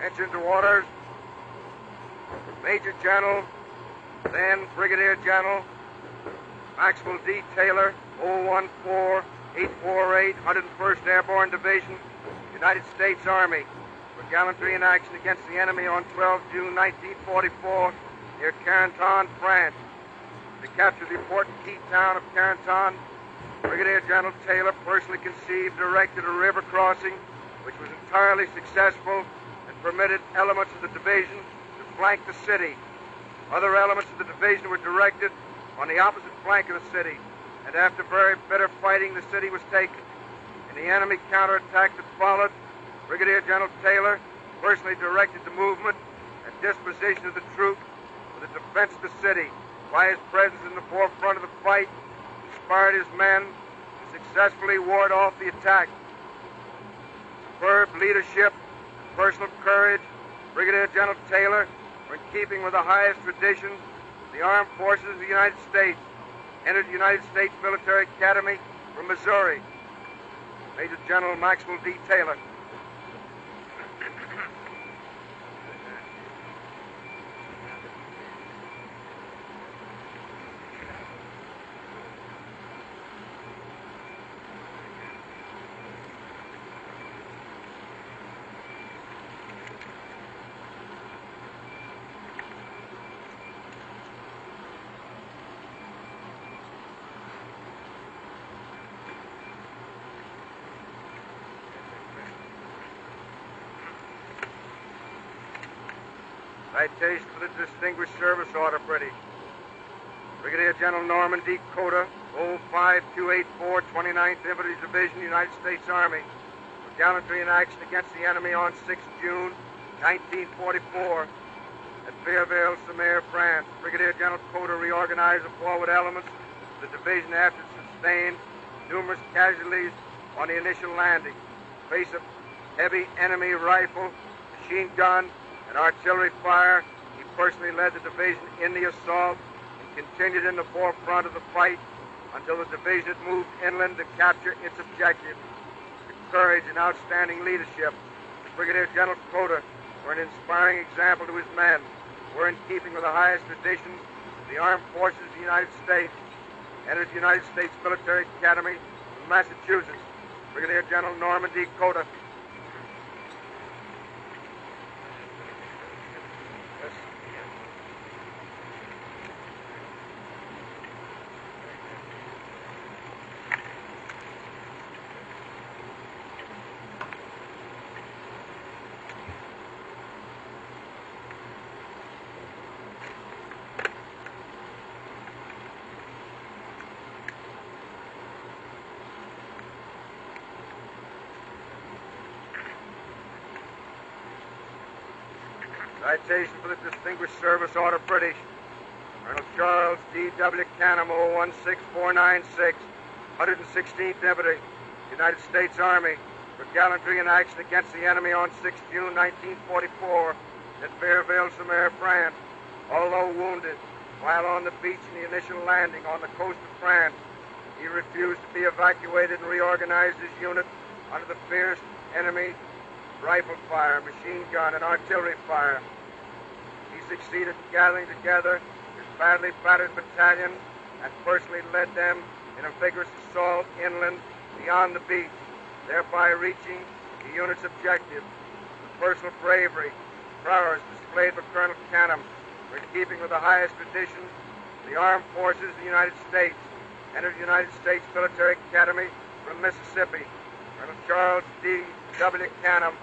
Attention to orders. Major General, then Brigadier General Maxwell D. Taylor, 014-848, 101st Airborne Division, United States Army, for gallantry in action against the enemy on 12 June 1944 near Carentan, France. To capture the important key town of Carentan, Brigadier General Taylor personally conceived, directed a river crossing which was entirely successful and permitted elements of the division to flank the city. Other elements of the division were directed on the opposite flank of the city, and after very bitter fighting, the city was taken. In the enemy counterattack that followed, Brigadier General Taylor personally directed the movement and disposition of the troops for the defense of the city. By his presence in the forefront of the fight, inspired his men to successfully ward off the attack. Superb leadership and personal courage, Brigadier General Taylor, were in keeping with the highest traditions of the armed forces of the United States, entered the United States Military Academy from Missouri. Major General Maxwell D. Taylor. Citation for the Distinguished Service Order, British. Brigadier General Normandie, Coda, 05284, 29th Infantry Division, United States Army, for gallantry in action against the enemy on 6 June 1944 at Fierville-sur-Mer, France. Brigadier General Coda reorganized the forward elements of the division after it sustained numerous casualties on the initial landing. In face of heavy enemy rifle, machine gun, and artillery fire, he personally led the division in the assault and continued in the forefront of the fight until the division had moved inland to capture its objective. The courage and outstanding leadership of Brigadier General Coda were an inspiring example to his men, were in keeping with the highest traditions of the armed forces of the United States, entered the United States Military Academy in Massachusetts. Brigadier General Norman D. Coda. Citation for the Distinguished Service Order, British. Colonel Charles D. W. Canham, 016496, 116th Infantry, United States Army, for gallantry in action against the enemy on 6 June 1944 at Fierville-sur-Mer, France. Although wounded while on the beach in the initial landing on the coast of France, he refused to be evacuated and reorganized his unit under the fierce enemy rifle fire, machine gun, and artillery fire. He succeeded in gathering together his badly battered battalion and personally led them in a vigorous assault inland beyond the beach, thereby reaching the unit's objective. The personal bravery, prowess displayed by Colonel Canham were in keeping with the highest traditions of the armed forces of the United States, entered the United States Military Academy from Mississippi. Colonel Charles D. W. Canham.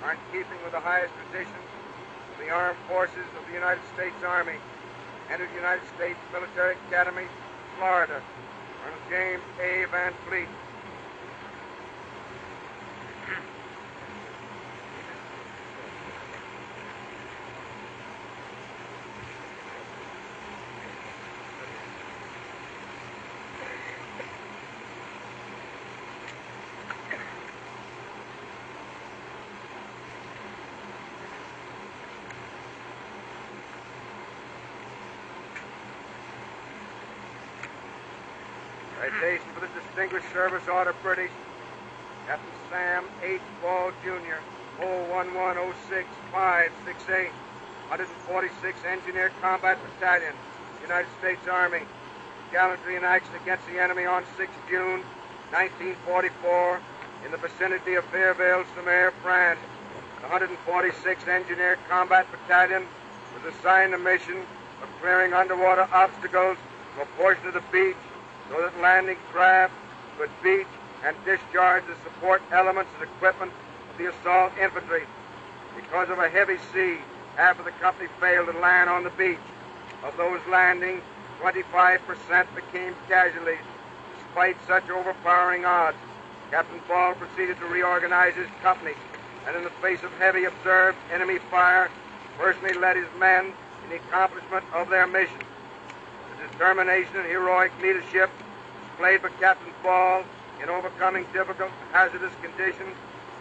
Are in keeping with the highest traditions of the armed forces of the United States Army, entered the United States Military Academy, Florida. Colonel James A. Van Fleet. Citation for the Distinguished Service Order, British. Captain Sam H. Ball, Jr., 01106-568, 146 Engineer Combat Battalion, United States Army. Gallantry in action against the enemy on 6 June 1944 in the vicinity of Fairville-sur-Mer, France. The 146th Engineer Combat Battalion was assigned the mission of clearing underwater obstacles to a portion of the beach so that landing craft could beach and discharge the support elements and equipment of the assault infantry. Because of a heavy sea, half of the company failed to land on the beach. Of those landing, 25% became casualties. Despite such overpowering odds, Captain Ball proceeded to reorganize his company, and in the face of heavy observed enemy fire, personally led his men in the accomplishment of their mission. The determination and heroic leadership displayed by Captain Ball in overcoming difficult and hazardous conditions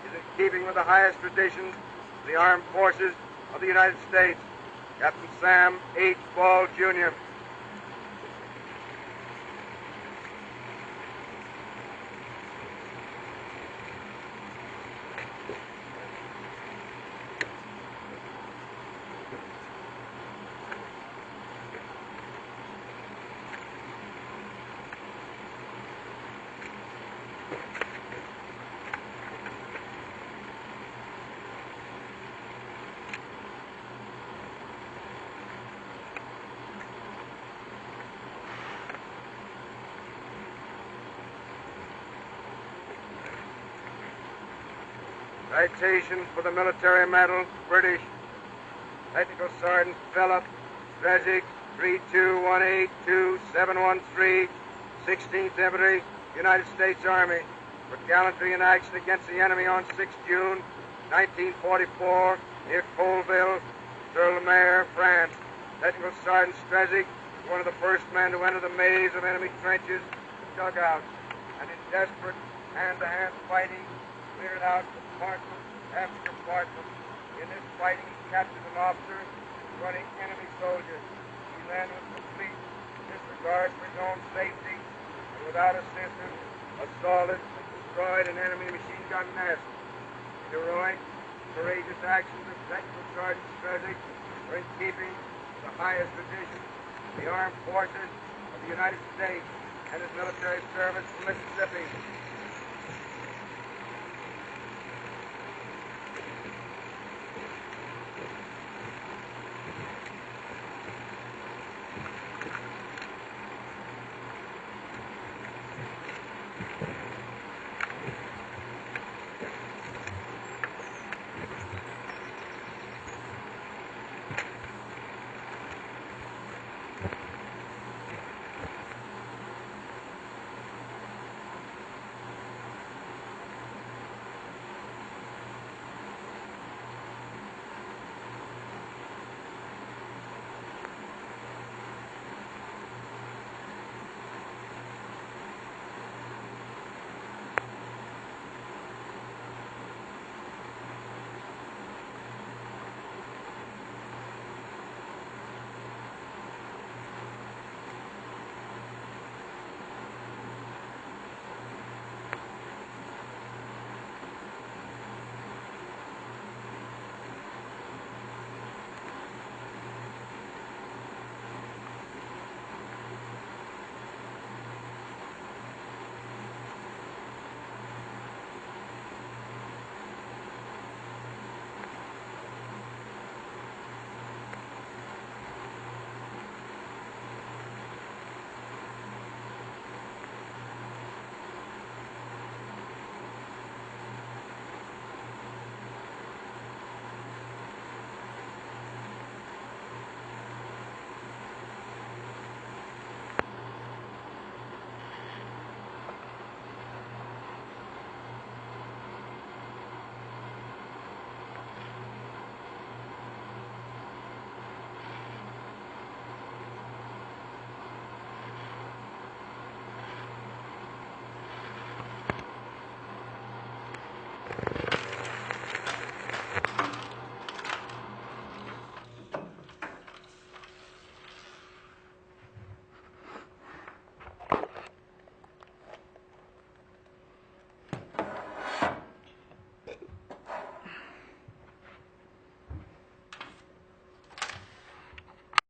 is in keeping with the highest traditions of the armed forces of the United States. Captain Sam H. Ball, Jr. Citation for the military medal, British. Technical Sergeant Philip Strezick, 32182-713, 16th Infantry, United States Army, for gallantry in action against the enemy on 6 June 1944 near Colville-sur-Mer, France. Technical Sergeant Strezick was one of the first men to enter the maze of enemy trenches and dugouts, and in desperate hand-to-hand fighting cleared out compartment after compartment. In this fighting, he captured an officer running enemy soldiers. He then, with complete disregard for his own safety and without assistance, assaulted and destroyed an enemy machine gun nest. Heroic, courageous actions of Technical Sergeant Strezick are in keeping with the highest traditions of the armed forces of the United States and his military service in Mississippi.